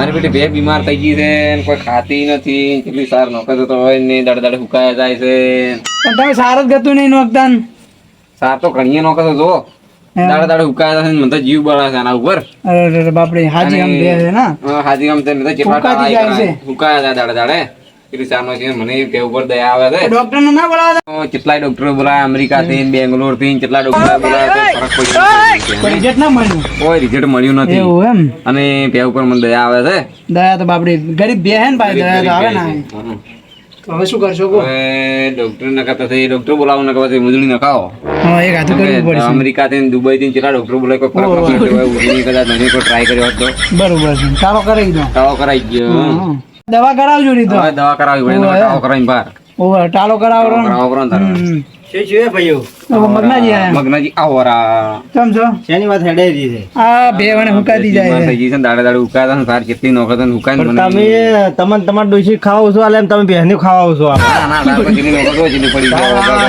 મારી બેટી બે બીમાર થઈ ગઈ છે ને કોઈ ખાતી નથી કેટલી સાર નોકર તો હોય ને દાડે દાડે હુકાયા જાય છે પણ તમે સાર જ ગતું નહીં નોખતા ને. સાર તો ઘણીએ નોકર જો દાડે દાડે હુકાયા છે મને તો જીવ બળે છે આના ઉપર. અરે બાપરે હાજી આમ બે છે ને. હાજી આમ તો હુકાતી જાય છે. હુકાયા જાય દાડે દાડે કેટલી સાર નો છે મને બે ઉપર દયા આવે છે. ડોક્ટર ને ના બોલાવા કેટલાય ડોક્ટરો બોલાયા અમેરિકા થી બેંગ્લોર થી કેટલા ડોક્ટર બોલાયા ફરક પડી રિઝલ્ટ ના મળ્યું. કોઈ રિઝલ્ટ મળ્યું નથી એવું એમ. અને બે ઉપર મને દયા આવે છે. દયા તો બાપરે ગરીબ બે હે ને ભાઈ દયા તો આવે ને. હવે શું કરશો કો? ડોક્ટર ન કરતા થઈ ડોક્ટર બોલાવો ન કરતા મજૂરી ન ખાઓ. હા એક હાથું કરવું પડશે. અમેરિકા થી દુબઈ થી કેટલા ડોક્ટર બોલાય કોઈ ફરક ન પડ્યો મજૂરી કદાચ નહીં કોઈ ટ્રાય કર્યો હતો બરોબર છે. તારો કરાવી દો. તાવ કરાઈ ગયો. દવા કરાવજો નહીં તો. હવે દવા કરાવી પડે તાવ કરાવીને બહાર ઓવર ટાળો કરાવો કરાવો તારે છે ભાઈઓ મગનાજી આયા. મગનાજી આવરા કેમ છો? શેની વાત હેડેરી છે આ બે વણે હુકાતી જાય છે. થઈ ગઈ છે ને દાડે દાડે ઉકાતા ને સાર કેટલી નોકર ને ઉકાય ને તમે તમને તમાર ડોશી ખાવો છો આલે એમ તમે બહેને ખાવો છો ના ના દાળ પછી નોકર તો જેની પડી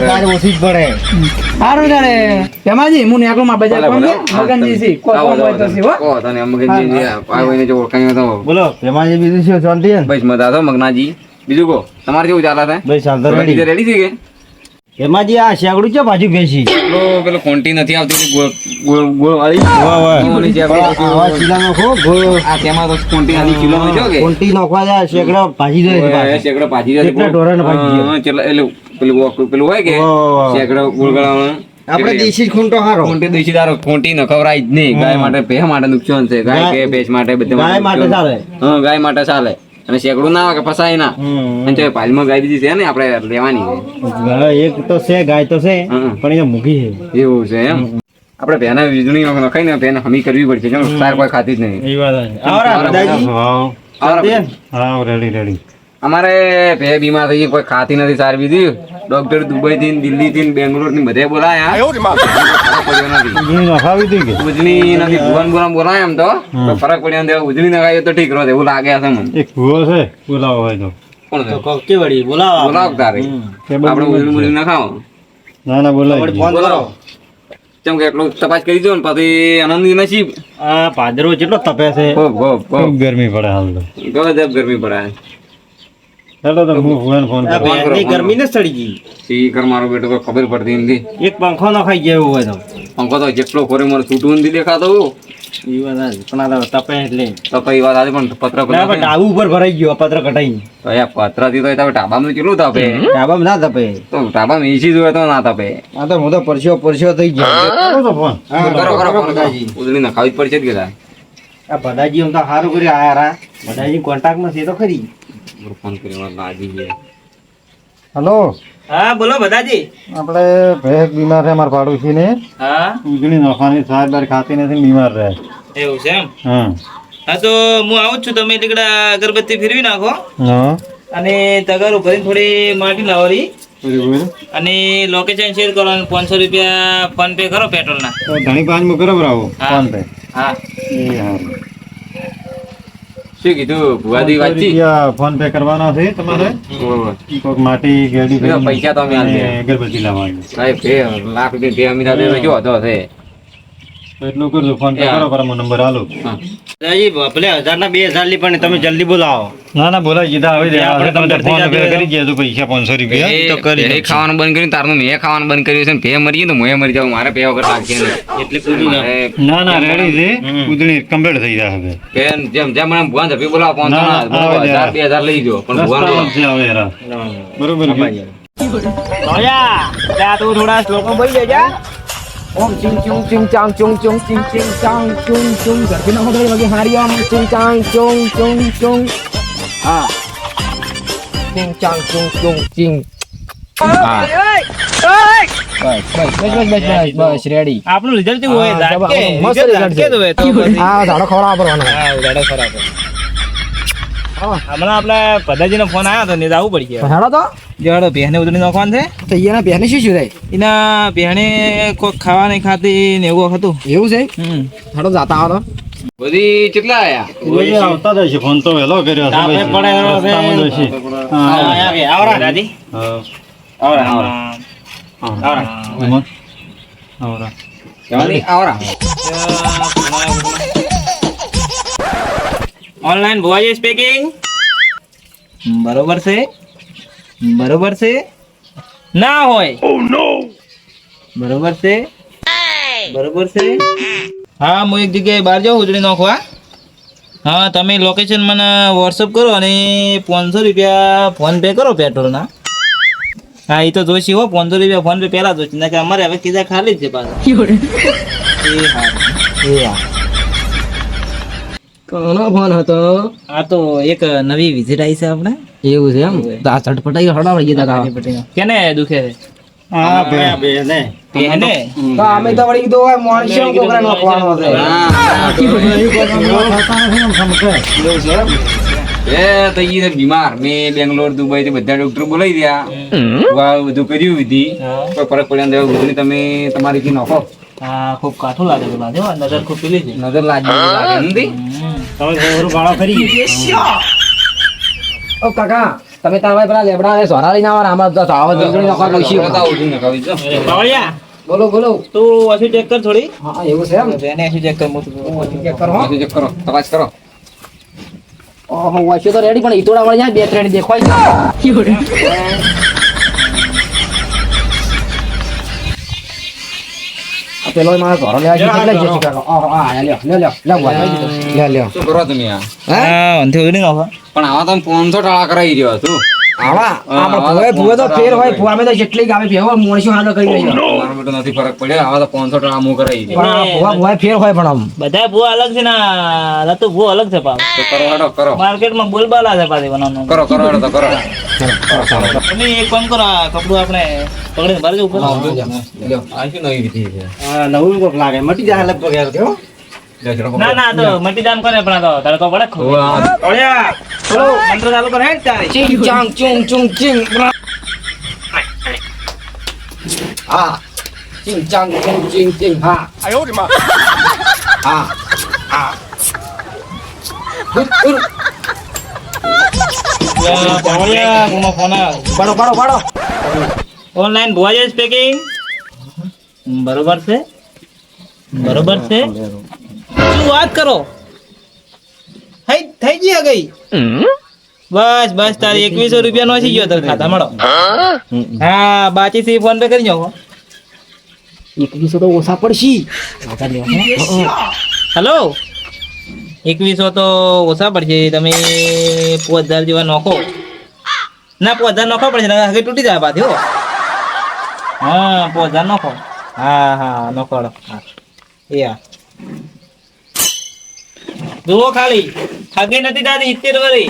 તારે ઓછી જ પડે સારું તારે હેમાજી હું નેકળું માં બજાર કોણ છે? મગનજી સી કોઈ કોણ હોય તો સી હો. કો તને મગનજી આવીને જો ઓળખાયો તો બોલો એમાં બીજું શું શાંતિ છે ને? બસ મજા તો મગનાજી બીજું કો તમારે કેવું ચાલે છે ભાઈ ચાલતો રેડી રેડી થઈ ગઈ એમાં જે આ શેગડું છે બાજુ બેસી પેલો કોન્ટી નથી આવતી ગોળ ગોળ વાળી ઓની જે આવા ચીલા નાખો આ તેમાં તો કોન્ટી આની કિલો નો જો કે કોન્ટી નાખવા જાય શેગડા ભાજી જાય શેકડો ભાજી જાય કેટલા ઢોરાને ભાજી જાય? હા ચેલા એટલે પેલું હોય કે શેકડો ગોળ ગળાવાનો આપણે દેશી ખૂંટો હારો કોન્ટી દેશી દારો કોન્ટી ન ખવરાય જ નહીં ગાય માટે ભેહ માટે નુકસાન છે ગાય કે ભેંસ માટે બધે ગાય માટે ચાલે હા ગાય માટે ચાલે અને શેકડું ના આવે કે ફસાય ના અને જો પાલમાં ગાય બીજી છે ને આપણે લેવાની એક તો છે ગાય તો છે પણ એ મૂકી છે એવું છે એમ આપણે ભેના વીજળી નખાઈ ને ભેને હમી કરવી પડશે જો સાર કોઈ ખાતી જ નહીં છે એ વાત આવરા બધાજી હા રેડી રેડી અમારે ભે બીમાર થઈ ગઈ કોઈ ખાતી નથી સાર બીજી ડોક્ટર દુબઈ થી દિલ્હી થી બેંગ્લોર થી બધે બોલાયા નખાવી હતી કે ઉજળી નથી ભુવન બોલામ બોલાય એમ તો કોઈ ફરક પડ્યો નથી ઉજળી નખાય તો ઠીક રહે એવું લાગે છે મને એક ભૂવો છે બોલાવો હોય તો કોણ છે કોકે વળી બોલાવો બોલાવ તારે આપણે ઉજળી નખાવો ના ના બોલાવો ફોન કરો કેમ કે એટલું તપાસ કરી દો ને પછી આનંદી નસીબ આ પાદરો કેટલો તપે છે ખૂબ ગરમી પડે હાલ તો ગજબ ગરમી પડે હેલો તો હું ફોન કરું ગરમી ને સડી ગઈ સી કર મારો બેટો કોઈ ખબર પડતી નથી એક પંખો ન ખાઈ ગયો હોય તો પંખો તો જેટલો ખોરે મારે છૂટું નથી દેખાતો એ વાત પણ આ તપે એટલે તો કઈ વાત આજે પણ પત્ર ના પણ ડાબુ ઉપર ભરાઈ ગયો પત્ર કટાઈ તો યાર પત્ર થી તો તમે ટાબામાં કેટલું તાપે ડાબામાં ના તપે તો ટાબામાં એસી જોઈએ તો ના તાપે આ તો હું તો પરસ્યો થઈ ગયો તો ફોન કરો કરો ઉજળી નખાવી જ પડશે જ કે આ ભદાજી આમ તો સારું કર્યું આયા રા ભદાજી કોન્ટેક્ટમાં છે તો ખરી ફોન કર્યો લાગી ગયા હેલો હા બોલો બધાજી. આપણે ભેંસ બીમાર છે મારા પાડોશી ને હા ઉજળી નાખવાની સાર બાર ખાતી નથી બીમાર રહે એવું છે એમ. હા હા તો હું આવું જ છું, તમે લીકડા અગરબત્તી ફેરવી નાખો હા અને તગારું ભરીને થોડી માટી લાવરી બરાબર અને લોકેશન શેર કરો અને 500 રૂપિયા ફોન પે કરો પેટ્રોલના. તો ઘણી પાંચ મું કરો બરાબર હા. ફોન પે હા એ હારું શું કીધું ભુવાદી વાતચીત રૂપિયા ફોન પે કરવાનો છે તમારે કોઈક માટી ગેડી બીજા પૈસા તો અમે આલ દે. અગરબત્તી લાવવાની સાહેબ બે લાખ રૂપિયા બે અમીરા દે જો હતો છે તો એટલું કરજો ફોન પે કરો પર નંબર આલો હા. દાદાજી ભલે 1000 ના 2000 લી પણ તમે જલ્દી બોલાવો. ના ના બોલાય સીધા આવી જાય તમે ફોન પે કરી દેજો પૈસા 500 રૂપિયા એ ખાવાનું બંધ કર્યું તારનું મેં ખાવાનું બંધ કર્યું છે ને ભે મરી ગયું તો મોએ મરી જાવ મારે પે વગર લાગશે ને એટલે કીધું ને. મારે ના ના રેડી છે ઉદણી કમ્પ્લીટ થઈ જાય હવે બેન જેમ જેમ મને ભુવાન ઝડપી બોલાવો 500 ના, ના આવે છે. 2000 લઈ જો પણ ભુવાન રસ્તામાં છે હવે હેરા. બરોબર કે? ભયા જા તું થોડા શ્લોકો બોલી દેજા. ઓમ ચિંગ ચુંગ ચિંગ ચાંગ ચુંગ ચુંગ ચિંગ ચિંગ ચાંગ ચુંગ ચુંગ ગરબી ના હોદરી વગે હારી ઓમ ચિંગ ચાંગ ચુંગ ચુંગ ચુંગ હા ચિંગ ચાંગ ચુંગ ચુંગ ચિંગ હા બસ રેડી આપણું રિઝલ્ટ કેવું હોય? હા, ઝાટકે મસ્ત રિઝલ્ટ result ઝાટકે જ હોય તો પછી. આ ઝાડો ખવડાવવા પડવાનો હા ઉડાડો ખરાબ. હમણાં આપણે પધાજીનો ફોન આવ્યો તો ને જવું પડી ગયા. હેડો તો જેવાડો બેહને ઉતરી નાખવાનું છે. તો એના પહેને શું શું થાય એના બેહણે કોઈ ખાવા નહીં ખાતી ને એવું હતું. એવું છે હેડો જાતા આવો તો બધી કેટલા આયા કોઈ આવતા જ હશે. ફોન તો વહેલો કર્યો છે આપણે ભાઈ. પડે એનો છે. રસ્તામાં જ હશે. હા. આવરા દાદી હા. આવરા આવરા. આવરા. જવાની આવરા ઓનલાઈન ભુવાજી સ્પીકિંગ. બરોબર છે, બરોબર છે, ના હોય. બરોબર છે, બરોબર છે. હા, હું એક જગ્યાએ બહાર જાઉં ઉજળી નાખવા. હા, તમે લોકેશન મને વોટ્સઅપ કરો અને 500 રૂપિયા ફોન પે કરો પેટ્રોલના. હા, એ તો જોઈશી હો, 500 રૂપિયા ફોન પે પહેલા જોઈશે, ના કે અમારે હવે કીધા ખાલી જ છે પાછા. એ હા. કોનો ફોન હતો? આ તો એક નવી વિઝિટ આવી છે આપણે. એવું છે એમ? તો આ ઝટપટાઈ હડાવી ગયા કેને દુખે છે? હા બે બે ને તેને? તો અમે તો વળી કીધું હોય મોણસો કોકરા નોખવાનો છે. એ થઈ ગઈ છે બીમાર. મેં બેંગ્લોર દુબઈ થી બધા ડોક્ટર બોલાવી દ્યા. બધું કર્યું વિધિ, કોઈ ફરક પડ્યો નથી. હવે બધું તમે તમારી કી નાખો. હા, ખૂબ કાઠું લાગે છે બાજુ. નજર ખૂબ પેલી છે. નજર લાગે નથી. તમે ઘોરું ગાળો કરી ઓ કાકા, તમે તાર ભાઈ પેલા લેબડા ને સોરા લઈને આવો ને આમાં તો આવા જલ્દી નોખવા કઈશી. બાવળિયા, બોલો બોલો. તું હસી ચેક કર થોડી. હા એવું છે એમ? એને હસી ચેક કર મોટું. ચેક કરો. ચેક કરો, તપાસ કરો. ઓહો, વાંચ્યો તો રેડી પણ ઈતોડા વાળી જાય બે ત્રણ દેખાય છે. આ પેલો મારા ઘરો લેવા ગયો એટલે જશે કાકા. ઓહો, આ લ્યો લ્યો લ્યો લ્યો લ્યો લ્યો. શું કરો તમે આ? હા, અંતે ઉડી નાખો. પણ આવા તમે 500 ટાળા કરાવી રહ્યો છું. આવા આપણે ભૂવે તો ફેર હોય ભૂવા અમે તો જેટલી ગામે ભેવો મોણસો હાલો કરી રહ્યો. મારો બેટો નથી ફરક પડ્યો. આવા તો 500 ટાળા હું કરાવી પણ આ ભૂવા ફેર હોય પણ આમ બધા ભૂ અલગ છે ને, આ તો ભૂ અલગ છે પાછું. તો કરો હેડો કરો માર્કેટમાં બોલબાલા છે પાછી બનાવવાનું. કરો કરો હેડો તો કરો. તમે એક કામ કરો, આ કપડું આપણે પકડીને બહાર જવું પડે. આ શું નવી વિધિ છે? હા નવું કોક લાગે મટી જાય લગભગ યાર કેવો ના ના, તો મટી જામ કરે પણ આ તો તડકો પડે ખૂબ. ઓળ્યા, બોલો, મંત્ર ચાલુ કર હેડ તારી. ચિંગ ચાંગ ચુંગ ચુંગ ચિંગ. હા ચિંગ ચાંગ ચુંગ ચિંગ ચિંગ. હા હા હા. ઓળ્યા, કોનો ફોન આવ્યો? પાડો પાડો પાડો. ઓનલાઈન ભુવાજી સ્પીકિંગ. બરોબર છે, બરોબર છે. શું વાત કરો? થઈ ગઈ. બસ બસ, તારી 2100 રૂપિયા નો ગયો તાર ખાતા મળો. હા, બાકી થી ફોન પે કરી જાઓ. 2100 તો ઓછા પડશી. હેલો, 2100 તો ઓછા પડશે. તમે 5000 જેવા નોખો. ના, 5000 નોખો પડશે, હવે તૂટી જાય પાછી હો. હા, 5000 નોખો. હા હા, નોખો. હા યા, જુઓ ખાલી ખાગી નથી દાદી 70 વરી.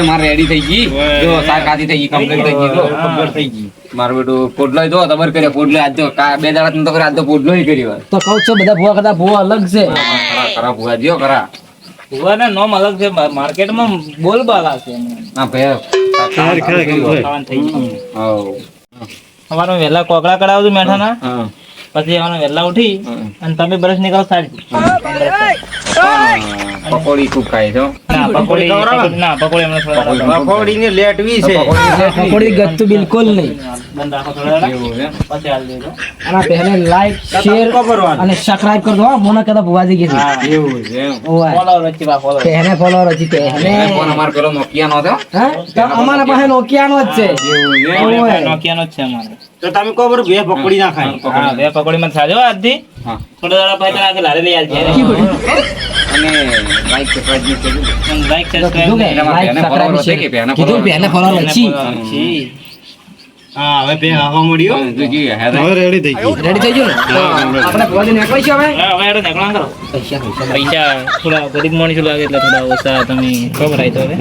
મારે રેડી થઈ ગઈ. જો શાક આધી થઈ ગઈ, કમ્પ્લીટ થઈ ગઈ. જો ખબર થઈ ગઈ મારો બેટો પોડલો જો ખબર કર્યો. પોડલો આજ તો બે દાડા તો આજ તો પોડલો કર્યો. તો કહું છું બધા ભૂવા કરતા ભૂવા અલગ છે. ખરા ભુવા જીઓ ખરા. ભુવાના નામ અલગ છે, માર્કેટમાં બોલબાલા છે. હા ભાઈ ખાવાનું થઈ ગયું. હાઉ. સવારમાં વહેલા કોકડા કરાવજો મેઠાના. હા. પછી સવારમાં વહેલા ઉઠી અને તમે બ્રશ નીકળો સાડી. પકોડી ખૂબ ખાય છો. ના, પકોડી ના, પકોડી હમણાં થોડા પકોડી ની લેટવી છે પકોડી ગત્તુ બિલકુલ નહીં. બંધ રાખો થોડા. એવું છે. પછી હાલ દેજો. અને પહેલે લાઈક શેર અને સબસ્ક્રાઇબ કરી દો. મોના કદા ભુવાજી કે છે. હા, એવું છે એમ. ઓય ફોલો રચી બા, ફોલો. પહેને ફોલો રચી પહેને. ફોન અમાર પેલો નોકિયા નો થયો. હા તો અમારા પાસે નોકિયાનો જ છે. એવું છે. ઓય. નોકિયાનો જ છે અમારે. તો તમે કહો બરો બે પકોડી ના ખાય હા, બે પકોડીમાં થાજો આજથી. હા. થોડા દાડા પછી તને આખી લારી લઈ આવજે. અને લાઈક સબસ્ક્રાઇબ ની કરજો. લાઈક તો સબસ્ક્રાઇબ કીધું કે એમાં લાઈક પહેને સબસ્ક્રાઇબ follower શેર. છે કે પહેને કીધું follower? પહેને ફોલો રચી. હા હવે બે હાવા મળ્યો જો જી હે હવે રેડી થઈ ગઈ રેડી થઈ ગયું ને? તો આપણે ભુવાજી નીકળી છે હવે. હવે હેડો નીકળવા કરો. પૈસા પૈસા પૈસા થોડા ગરીબ માણસો લાગે એટલે થોડા ઓછા તમે ખબર તો હવે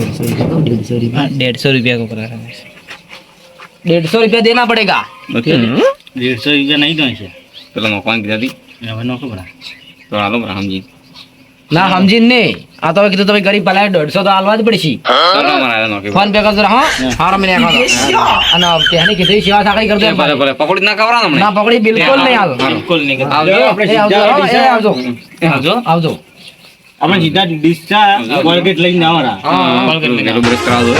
150 રૂપિયા કોકરા 150 रुपया देना पड़ेगा. 150 રૂપિયા નહીં ગણ છે પેલો નોકવાન કીધા હતી હવે નો ખબર તો હાલો બરા સમજી. ના સમજી ને આ તો કીધું તમે ગરીબ ભલા 150 તો આલવા જ પડશે. ચાલો અમારા નોકી. ફોન પે કરજો હા હારો મને આખો અને પહેલી કીધી સેવા સાકરી કરજો ભલે ભલે પકોડી ના કવરા ને ના પકડી બિલકુલ નહીં હાલ. બિલકુલ નહીં કરતા. આવજો. એ આવજો એ આવજો આવજો. આવજો. આપણે સીધા ડિસ્ચાર્જ કોલગેટ લઈને આવવાના હા, પેલું બ્રશ કરાવજો.